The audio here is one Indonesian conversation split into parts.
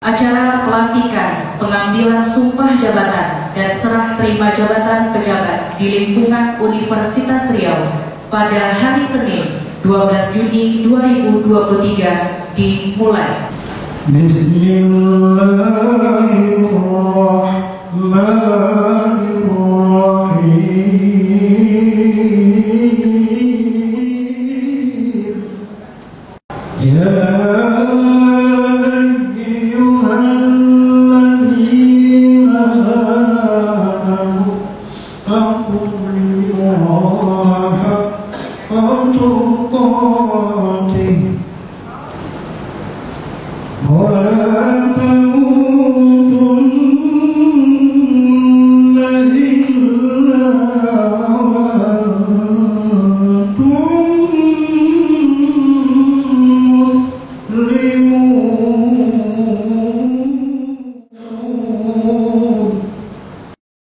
Acara pelantikan, pengambilan sumpah jabatan, dan serah terima jabatan pejabat di lingkungan Universitas Riau pada hari Senin 12 Juni 2023 dimulai.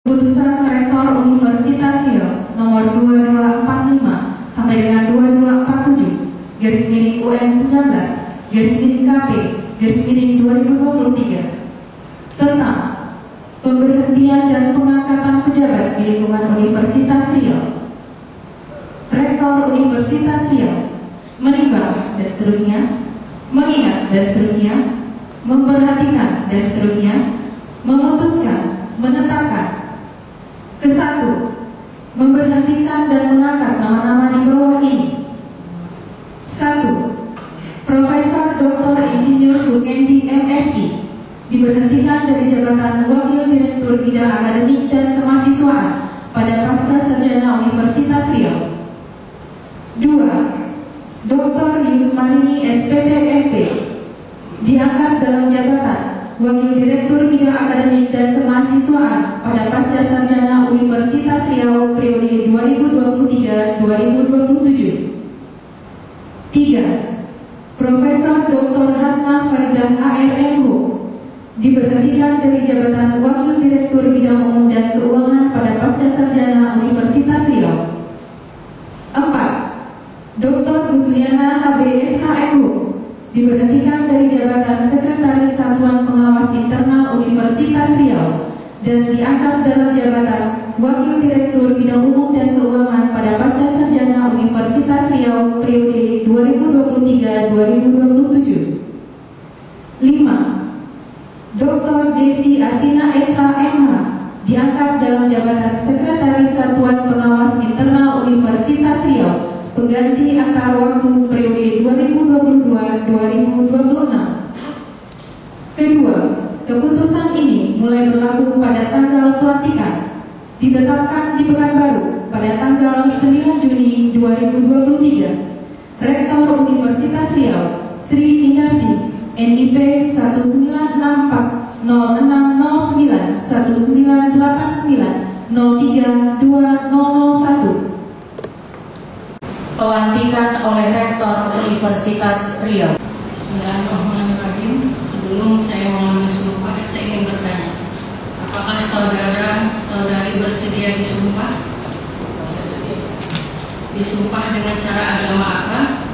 Keputusan Rektor Universitas Riau nomor 2245 sampai dengan 2247 garis miring UN 19 garis miring KP garis miring 2023 tentang pemberhentian dan pengangkatan pejabat di lingkungan Universitas Riau. Rektor Universitas Riau menimbang dan seterusnya, mengingat dan seterusnya, memperhatikan dan seterusnya, memutuskan, menetapkan. Kesatu, memberhentikan dan mengangkat nama-nama di bawah ini. 1. Profesor Dr. Insinyur Sukendi MSI diberhentikan dari jabatan Wakil Direktur Bidang Akademik dan Kemahasiswaan pada Pasca Sarjana Universitas Riau. 2. Dr. Yusmarini SPT MP diangkat dalam jabatan Wakil Direktur Bidang Akademik dan Kemahasiswaan pada Pasca Sarjana Universitas Riau periode 2023-2027. 3. Profesor Dr. Hasna Faizah ARMH diberhentikan dari jabatan Wakil Direktur Bidang Umum dan Keuangan pada Pasca Sarjana Universitas Riau. 4. Dr. Gusliana HB SKMH diberhentikan dari jabatan Sekretaris Satuan Pengawas Internal Universitas Riau dan diangkat dalam jabatan Wakil Direktur Bidang Umum dan Keuangan pada Pasca Sarjana Universitas Riau periode 2023-2027. 5. Dr. Desi Artina SHMH diangkat dalam jabatan Sekretaris Satuan Pengawas Internal Universitas Riau pengganti antar waktu periode 2022-2026. Kedua, keputusan ini mulai berlaku pada tanggal pelantikan, ditetapkan di Pekanbaru pada tanggal 9 Juni 2023. Rektor Universitas Riau, Sri Indarti, NIP 1964 0609 1989 032001. Pelantikan oleh Rektor Universitas Riau. Bismillahirrahmanirrahim. Sebelum saya mengambil sumpah, saya ingin bertanya, apakah saudara-saudari bersedia disumpah? Disumpah dengan cara agama apa?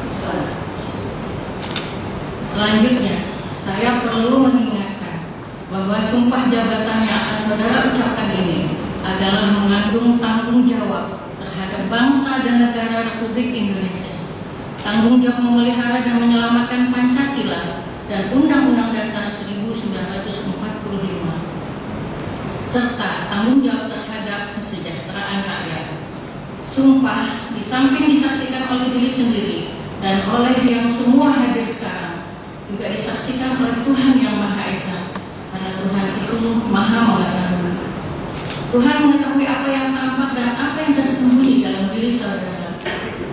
Selanjutnya, saya perlu mengingatkan bahwa sumpah jabatan yang akan saudara ucapkan ini adalah mengandung tanggung jawab terhadap bangsa dan negara Republik Indonesia, tanggung jawab memelihara dan menyelamatkan Pancasila dan Undang-Undang Dasar 1945, serta tanggung jawab terhadap kesejahteraan rakyat. Sumpah di samping disaksikan oleh diri sendiri dan oleh yang semua hadir sekarang, juga disaksikan oleh Tuhan Yang Maha Esa, karena Tuhan itu Maha Mengetahui. Tuhan mengetahui apa yang tampak dan apa yang tersembunyi dalam diri saudara.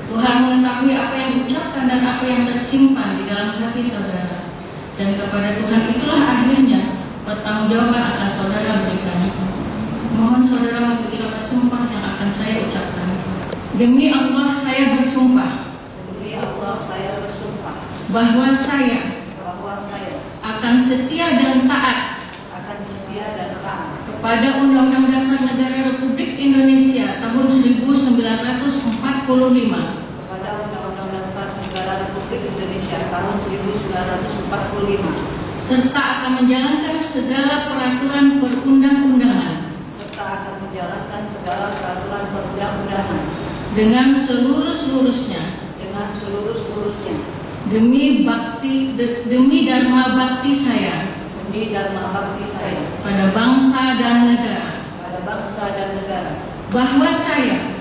Tuhan mengetahui apa yang diucapkan dan apa yang tersimpan di dalam hati saudara. Dan kepada Tuhan itulah akhirnya pertanggungjawaban akan saudara berikan. Mohon saudara mengikuti lepas sumpah yang akan saya ucapkan. Demi Allah saya bersumpah. Demi Allah saya bersumpah bahwa saya akan setia dan taat kepada Undang-Undang Dasar Negara Republik Indonesia tahun 1945, kepada Undang-Undang Dasar Negara Republik Indonesia tahun 1945, serta akan menjalankan segala peraturan perundang-undangan dengan seluruh-seluruhnya demi dharma bakti saya pada bangsa dan negara, bahwa saya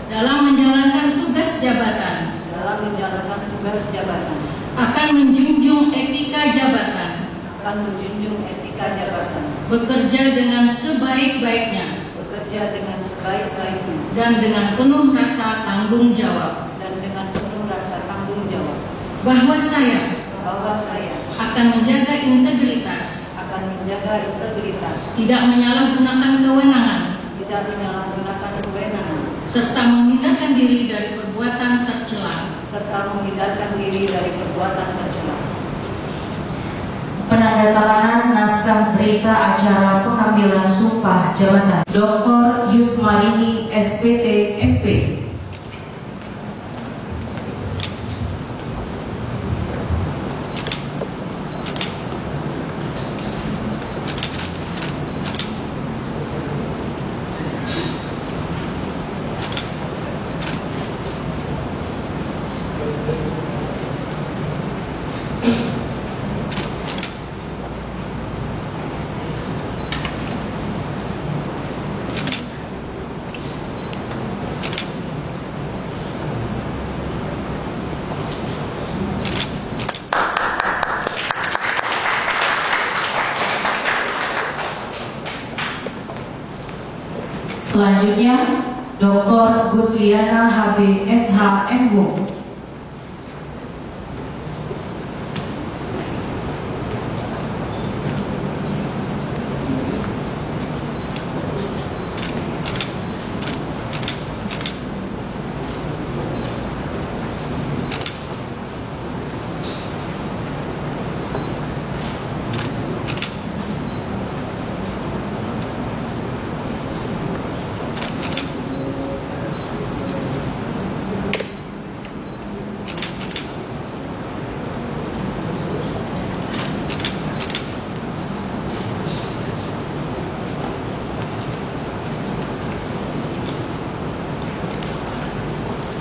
dalam menjalankan tugas jabatan akan menjunjung etika jabatan, bekerja dengan sebaik-baiknya dan dengan penuh rasa tanggung jawab, bahwa saya akan menjaga integritas, tidak menyalahgunakan kewenangan, serta menghindarkan diri dari perbuatan tercela. Penandatanganan naskah berita acara pengambilan sumpah jabatan Dr. Yusmarini SPT MP. Selanjutnya, Dr. Gusliana HB SH MHum.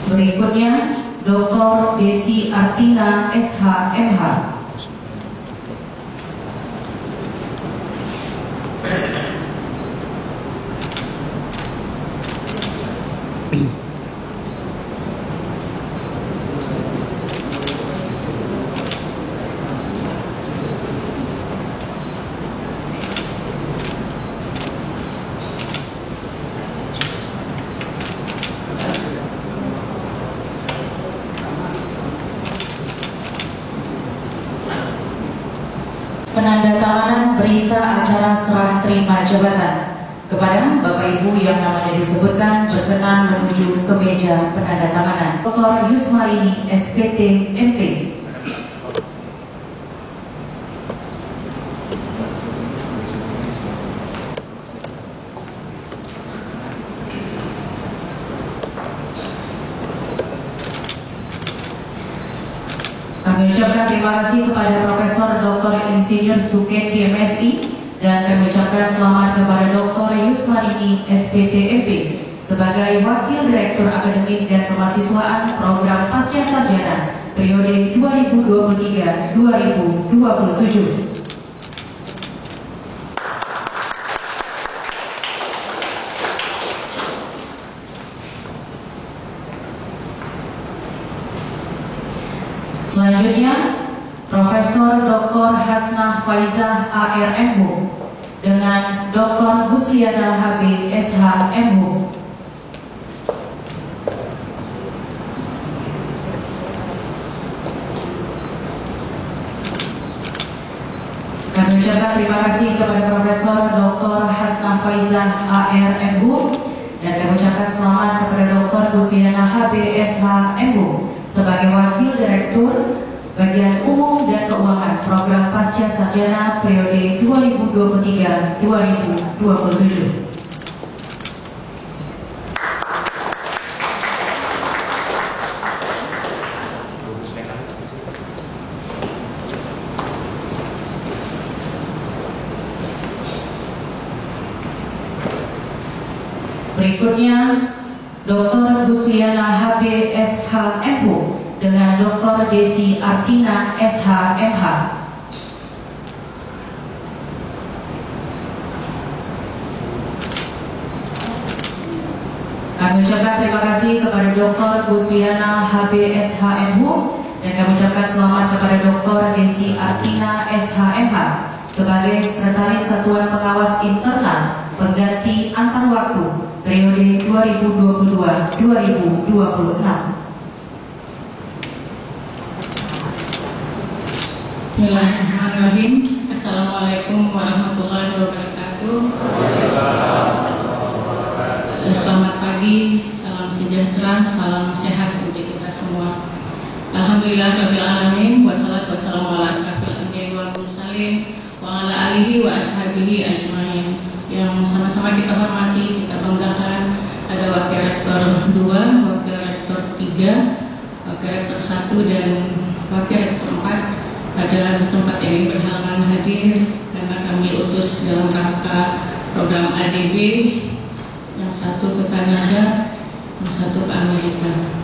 Berikutnya, Dr. Desi Artina SH MH. Penandatanganan berita acara serah terima jabatan kepada Bapak Ibu yang namanya disebutkan berkenan menuju ke meja penandatanganan. Dr. Yusmarini SPT MP. Kami ucapkan terima kasih kepada Profesor Dr. Insinyur Sukendi MSI dan kami ucapkan selamat kepada Dr. Yusmarini SPT MP sebagai Wakil Direktur Akademik dan Kemahasiswaan Program Pasca Sarjana periode 2023-2027. Selanjutnya, Profesor Dr. Hasnah Faizah AR MHum dengan Dr. Gusliana HB SH MHum. Kami ucapkan terima kasih kepada Profesor Dr. Hasnah Faizah AR MHum dan kami ucapkan selamat kepada Dr. Gusliana HB SH MHum sebagai Wakil Direktur Bagian Umum dan Keuangan Program Pasca Sarjana periode 2023-2027. Berikutnya, Dr. Gusliana HB SH MHU dengan Dr. Desi Artina SH MH. Kami ucapkan terima kasih kepada Dr. Gusliana HB SH MHU dan kami ucapkan selamat kepada Dr. Desi Artina SH MH sebagai Sekretaris Satuan Pengawas Internal pengganti antar waktu periode 2022-2026. Bismillahirrahmanirrahim. Assalamualaikum warahmatullahi wabarakatuh. Selamat pagi, salam sejahtera, salam sehat untuk kita semua. Alhamdulillahirabbil alamin, wassalatu wassalamu ala asyrofil anbiya'i wal mursalin wa ala alihi wa ashabihi ajmain. Yang sama-sama kita hormati, kita banggakan ada Wakil Rektor 2, Wakil Rektor 3, Wakil Rektor 1 dan Wakil Rektor 4 pada kesempatan ini berhalangan hadir karena kami utus dalam rangka program ADB, yang satu ke Kanada, yang satu ke Amerika.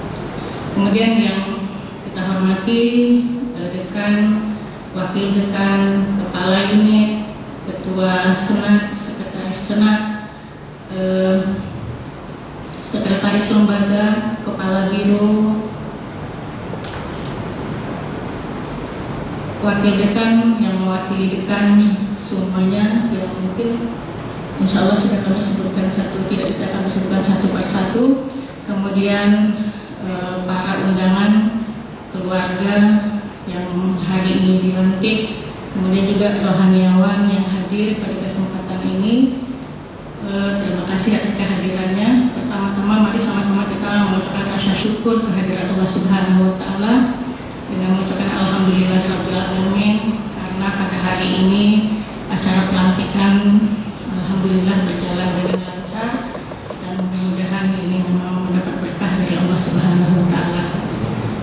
Kemudian yang kita hormati dekan, wakil dekan, kepala unit, ketua senat, sekretaris senat, sekretaris lembaga, kepala biro, wakil dekan yang mewakili dekan semuanya yang mungkin insya Allah sudah kami sebutkan tidak bisa kami sebutkan satu persatu. Kemudian para undangan, keluarga yang hari ini dilantik, kemudian juga rohaniawan yang hadir pada kesempatan ini. Terima kasih atas kehadirannya. Pertama-tama mari sama-sama kita mengucapkan rasa syukur kehadiran Allah Subhanahu wa taala dengan mengucapkan alhamdulillahirabbil alamin karena pada hari ini acara pelantikan alhamdulillah berjalan dengan lancar dan mudah-mudahan ini memang mendapat berkah dari Allah Subhanahu wa taala.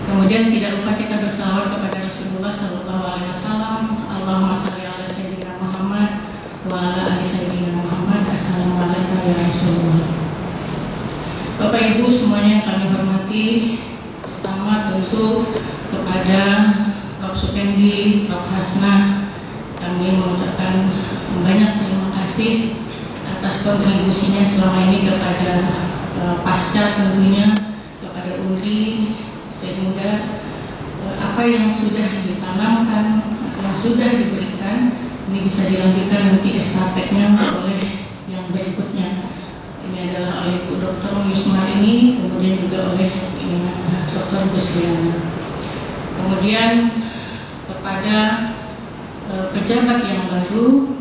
Kemudian tidak lupa kita berselawat kepada Rasulullah sallallahu alaihi wasallam. Allahumma shalli ala sayyidina Muhammad wa ala ali sayyidina Muhammad. Assalamualaikum ya Rasulullah. Bapak Ibu semuanya yang kami hormati, pertama tentu kepada Prof. Supendi, Prof. Hasnah, kami mengucapkan banyak terima kasih atas kontribusinya selama ini kepada pasca, tentunya kepada UNRI, sehingga apa yang sudah ditanamkan, yang sudah diberikan ini bisa dilanjutkan nanti estafetnya oleh yang berikutnya. Ini adalah oleh Bu Dr. Yusmar ini, kemudian juga oleh Dr. Gusliana. Kemudian kepada pejabat yang baru,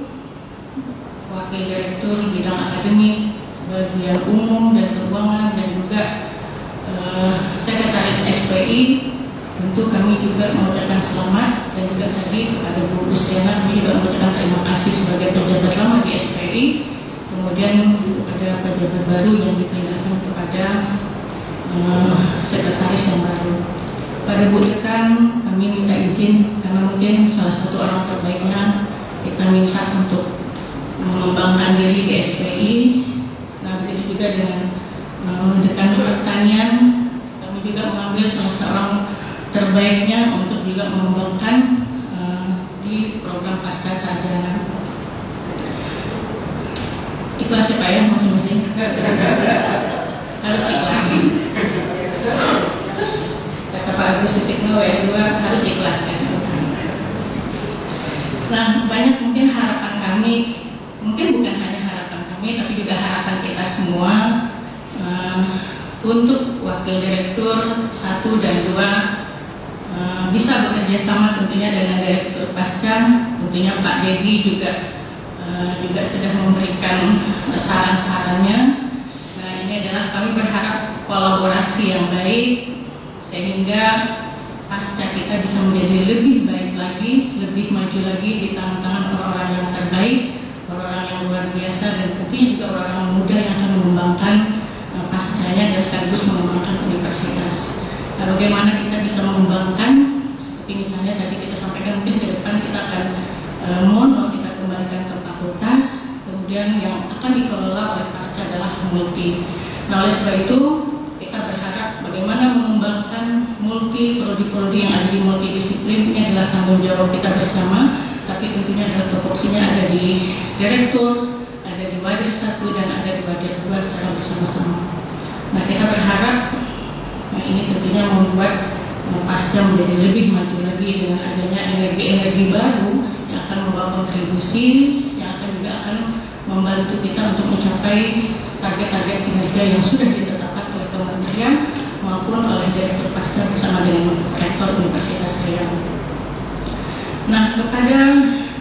wakil direktur bidang akademik, bagian umum dan keuangan, dan juga sekretaris SPI, tentu kami juga mengucapkan selamat. Dan juga tadi kepada Bu Gusliana kami juga mengucapkan terima kasih sebagai pejabat lama di SPI. Kemudian kepada pejabat baru yang dipindahkan kepada sekretaris yang baru. Pada Bu Dekan kami minta izin karena mungkin salah satu orang terbaiknya kita minta untuk mengembangkan diri di SPI. Nah begitu juga dengan Dekan Pertanian, kami juga mengambil salah seorang terbaiknya untuk juga mengembangkan di program pasca sarjana. Ikhlas ya Pak ya, masing-masing harus ikhlas. Kata Pak Agus Sutikno W2 harus ikhlas kan. Nah banyak mungkin harapan kami, mungkin bukan hanya harapan kami tapi juga harapan kita semua untuk wakil direktur 1 dan 2 bisa bekerja sama tentunya dengan direktur pasca. Tentunya Pak Dedi juga sudah memberikan saran-sarannya. Nah ini adalah kami berharap kolaborasi yang baik sehingga pasca kita bisa menjadi lebih baik lagi, lebih maju lagi di tangan-tangan orang-orang yang terbaik, orang-orang yang luar biasa, dan tentunya juga orang-orang muda yang akan mengembangkan pascanya dan sekaligus mengembangkan universitas. Nah, bagaimana kita bisa mengembangkan, seperti misalnya tadi kita sampaikan, mungkin ke depan kita akan kita kembalikan ke fakultas, kemudian yang akan dikelola oleh pasca adalah multi. Nah, oleh sebab itu kita berharap bagaimana mengembangkan prodi-prodi yang ada di multidisiplin. Ini adalah tanggung jawab kita bersama, tapi tentunya adalah topoksinya ada di direktur, ada di wadir 1 dan ada di wadir 2 secara bersama-sama. Nah, kita berharap ini tentunya membuat pasca menjadi lebih maju lagi dengan adanya energi-energi baru yang akan membawa kontribusi, yang akan membantu kita untuk mencapai target-target kinerja yang sudah ditetapkan oleh kementerian maupun oleh direktur pasca bersama dengan rektor Universitas Riau. Nah, kepada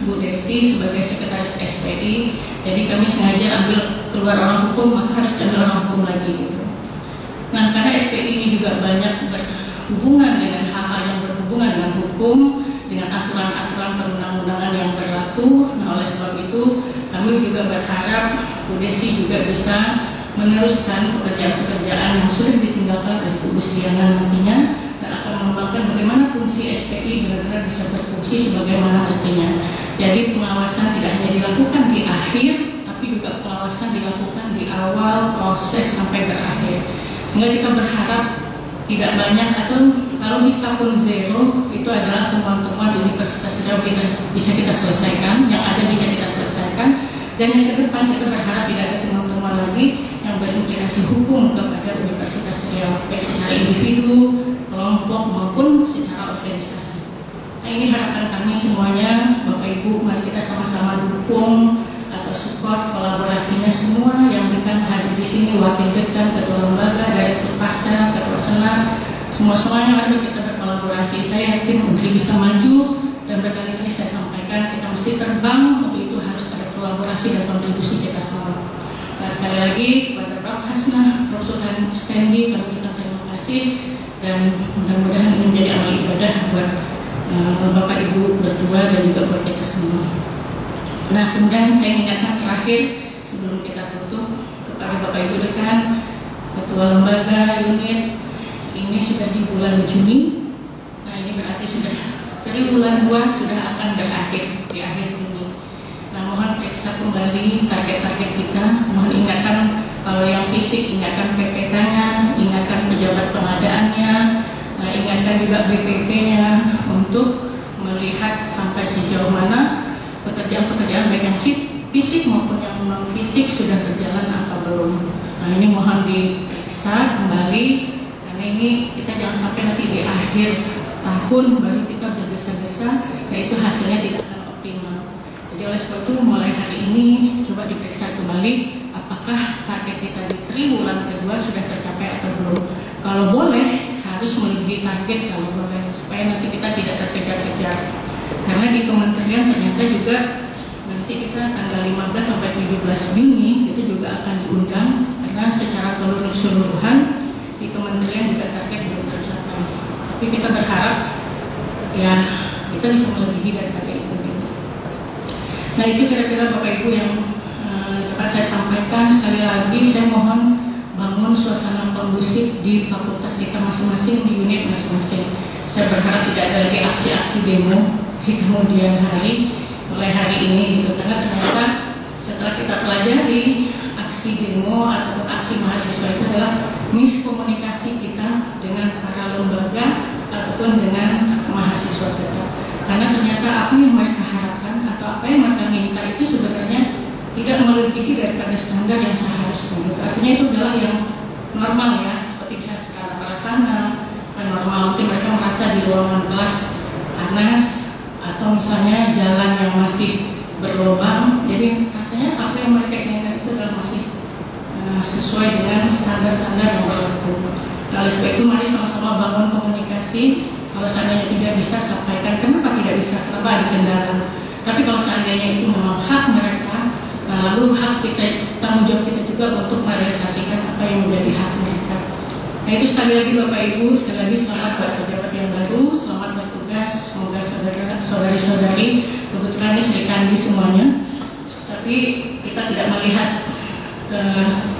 Bu Desi sebagai sekretaris SPI, jadi kami sengaja ambil keluar orang hukum, maka harus ambil orang hukum lagi gitu. Nah, karena SPI ini juga banyak berhubungan dengan hal-hal yang berhubungan dengan hukum, dengan aturan-aturan perundang-undangan yang berlaku. Nah, oleh sebab itu kami juga berharap Bu Desi juga bisa meneruskan pekerjaan-pekerjaan yang sudah ditinggalkan oleh Bu Busriana nantinya, dan akan mengembangkan bagaimana fungsi SPI benar-benar bisa berfungsi sebagaimana mestinya. Jadi pengawasan tidak hanya dilakukan di akhir, tapi juga pengawasan dilakukan di awal proses sampai berakhir. Sehingga kita berharap tidak banyak, atau kalau bisa pun zero, itu adalah temuan-temuan di Universitas Riau bisa kita selesaikan, yang ada bisa kita selesaikan, dan yang ke depan kita berharap tidak ada temuan-temuan lagi yang berimplikasi hukum kepada Universitas Riau, baik secara individu, kelompok maupun secara organisasi. Nah, ini harapan kami semuanya, Bapak Ibu, mari kita sama-sama dukung atau support kolaborasinya semua yang dekan hadir di sini, wakil dekan, ketua lembaga, direktur pasca, ketua senat, semuanya mari kita berkolaborasi. Saya yakin untuk bisa maju, dan berkali-kali saya sampaikan kita mesti terbang, untuk itu harus ada kolaborasi dan kontribusi kita semua. Nah, sekali lagi kepada Prof. Hasnah, Prof. Sultan Spendi, kami ucapkan terima kasih, dan mudah-mudahan ini menjadi amal ibadah buat Bapak Ibu berdua dan juga buat kita semua. Nah, kemudian saya ingatkan terakhir sebelum kita tutup kepada Bapak Ibu dekan, ketua lembaga, unit, ini sudah di bulan Juni. Nah, ini berarti sudah triwulan 2 sudah akan berakhir di akhir Juni. Nah, mohon periksa kembali target-target kita. Mohon ingatkan kalau yang fisik, ingatkan PPK-nya, ingatkan pejabat pengadaannya, nah, ingatkan juga BPP-nya untuk melihat sampai sejauh mana pekerjaan-pekerjaan baik yang fisik maupun yang non fisik sudah berjalan atau belum. Nah, ini mohon diperiksa kembali, karena ini kita jangan sampai nanti di akhir tahun baru kita bergesa-gesa, yaitu hasilnya tidak akan optimal. Jadi oleh sebab itu mulai hari ini coba diperiksa kembali apakah target kita di triwulan kedua sudah tercapai atau belum. Kalau boleh harus melebihi target kalau boleh, supaya nanti kita tidak terkejar-kejar. Karena di kementerian ternyata juga nanti kita tanggal 15 sampai 17 Juni itu juga akan diundang, karena secara keseluruhan di kementerian juga target belum tercapai. Tapi kita berharap ya kita bisa melebihi daripada itu. Nah, itu kira-kira Bapak Ibu yang dapat saya sampaikan. Sekali lagi saya mohon bangun suasana kondusif di fakultas kita masing-masing, di unit masing-masing. Saya berharap tidak ada lagi aksi-aksi demo di kemudian hari, mulai hari ini gitu, karena ternyata setelah kita pelajari aksi demo ataupun aksi mahasiswa itu adalah miskomunikasi kita dengan para lembaga ataupun dengan mahasiswa kita. Karena ternyata apa yang mereka harapkan atau apa yang mereka minta itu sebenarnya tidak melebihi daripada standar yang seharusnya. Artinya itu adalah yang normal ya, seperti misalnya skala prasarana, kan normal, mungkin mereka merasa di ruangan kelas panas, atau misalnya jalan yang masih berlubang. Jadi rasanya apa yang mereka inginkan itu adalah masih sesuai dengan standar-standar yang berlaku. Oleh sebab itu mari sama-sama bangun komunikasi. Kalau seandainya tidak bisa, sampaikan kenapa tidak bisa, kenapa ada kendala. Tapi kalau seandainya itu memang hak mereka, lalu hak kita, tanggung jawab kita juga untuk merealisasikan apa yang menjadi hak mereka. Nah, itu sekali lagi Bapak Ibu, sekali lagi selamat buat pejabat yang baru, selamat bertugas, semoga saudari-saudari, kebetulan ini Sri Kandi semuanya, tapi kita tidak melihat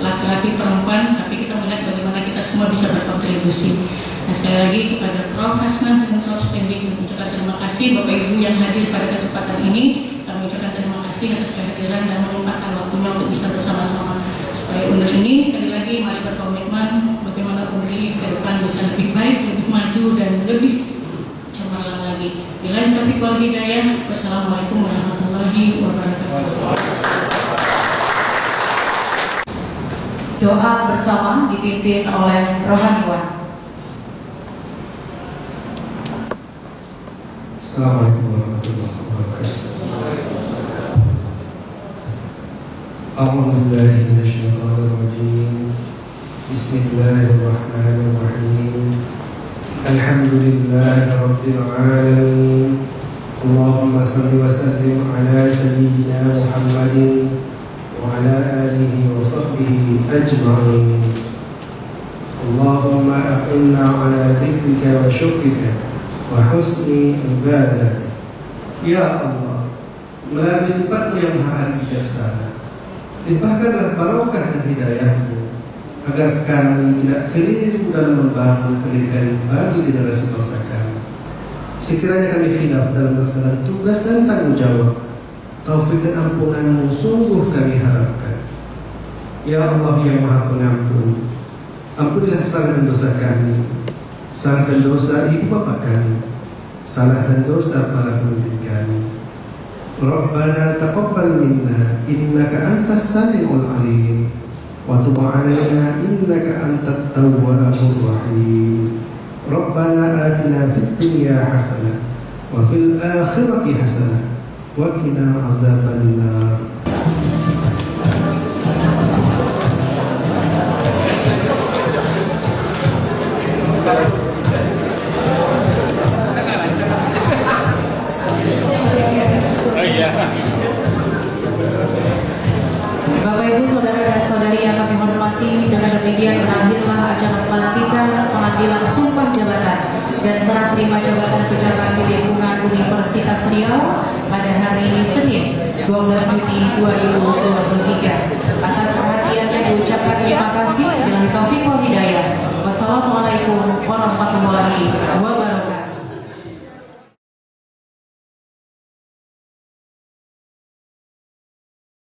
laki-laki perempuan, tapi kita melihat bagaimana kita semua bisa berkontribusi. Nah, sekali lagi kepada Prof. Hasnah dan Prof. Spendi, kami ucapkan terima kasih. Bapak Ibu yang hadir pada kesempatan ini, kami ucapkan terima kasih atas kehadiran dan menyempatkan waktunya untuk bisa bersama-sama Supaya UNER ini sekali lagi mari berkomitmen bagaimana UNER ini ke depan bisa lebih baik, lebih maju dan lebih cemerlang lagi. Billahi taufiq wal hidayah. Wassalamualaikum warahmatullahi wabarakatuh. Doa bersama dipimpin oleh rohaniwan. Assalamualaikum warahmatullahi wabarakatuh. A'udzu billahi minasyaitonir rajim. Bismillahirrahmanirrahim. Alhamdulillahi rabbil alamin. Allahumma shalli wa sallim ala sayyidina Muhammadin wa ala alihi wa sahbihi ajma'in. Allahumma a'inna ala zikrika wa syukrika wa husni ibadah. Ya Allah, melalui sifatmu yang maha bijaksana, limpahkanlah barokah dan hidayahmu agar kami tidak keliru dalam membangun pendidikan bagi generasi bangsa kami. Sekiranya kami khilaf dalam melaksanakan tugas dan tanggung jawab, taufik dan ampunanmu sungguh kami harapkan. Ya Allah yang maha pengampun, ampunilah salah dan dosa kami, salah dan dosa ibu bapa kami, salah dan dosa para pemimpin kami. Rabbana taqabbal minna innaka antas samiul alim wa tub 'alaina innaka antat tawwabur rahim. Rabbana atina fid dunya hasanah wa fil akhirati hasanah wa qina azabannar. Bapak Ibu Saudara dan Saudari yang kami hormati, dengan demikian berakhirlah acara pelantikan pengambilan sumpah jabatan dan serah terima jabatan pejabat di lingkungan Universitas Riau pada hari Senin 12 Juni 2023. Atas perhatiannya diucapkan terima kasih. Billahi taufiq wal hidayah. Wassalamualaikum warahmatullahi wabarakatuh.